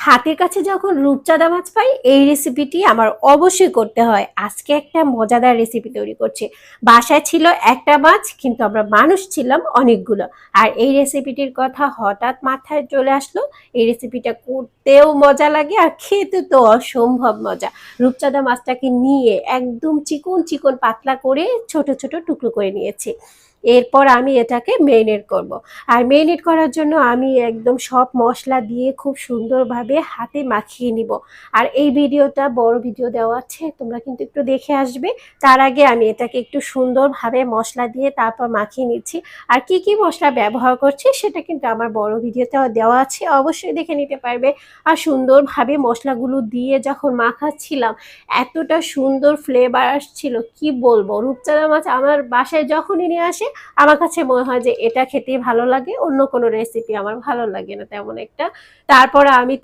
হাতের কাছে যখন রূপচাঁদা মাছ পাই এই রেসিপিটি আমার অবশ্যই করতে হয়। আজকে একটা মজাদার রেসিপি তৈরি করছি। বাসায় ছিল একটা মাছ কিন্তু আমরা মানুষ ছিলাম অনেকগুলো। আর এই রেসিপিটির কথা হঠাৎ মাথায় চলে আসলো। এই রেসিপিটা করতেও মজা লাগে আর খেতে তো অসম্ভব মজা। রূপচাঁদা মাছটাকে নিয়ে একদম চিকন চিকন পাতলা করে ছোট ছোট টুকরো করে নিয়েছি। এরপর আমি এটাকে মেরিনেট করব। আর মেরিনেট করার জন্য আমি একদম সব মশলা দিয়ে খুব সুন্দরভাবে হাতে মাখিয়ে নিব। আর এই ভিডিওটা বড় ভিডিও দেওয়া আছে, তোমরা কিন্তু একটু দেখে আসবে। তার আগে আমি এটাকে একটু সুন্দরভাবে মশলা দিয়ে তারপর মাখিয়ে নিচ্ছি। আর কি কি মশলা ব্যবহার করছি সেটা কিন্তু আমার বড় ভিডিওতেও দেওয়া আছে, অবশ্যই দেখে নিতে পারবে। আর সুন্দরভাবে মশলাগুলো দিয়ে যখন মাখাচ্ছিলাম এতটা সুন্দর ফ্লেভার আসছিল কি বলবো। রূপচাঁদা মাছ আমার বাসায় যখনই নিয়ে আসে আমার কাছে মনে হয় যে এটা খেতে ভালো লাগে, অন্য কোনো রেসিপি আমার ভালো লাগে না তেমন একটা। তারপর আমি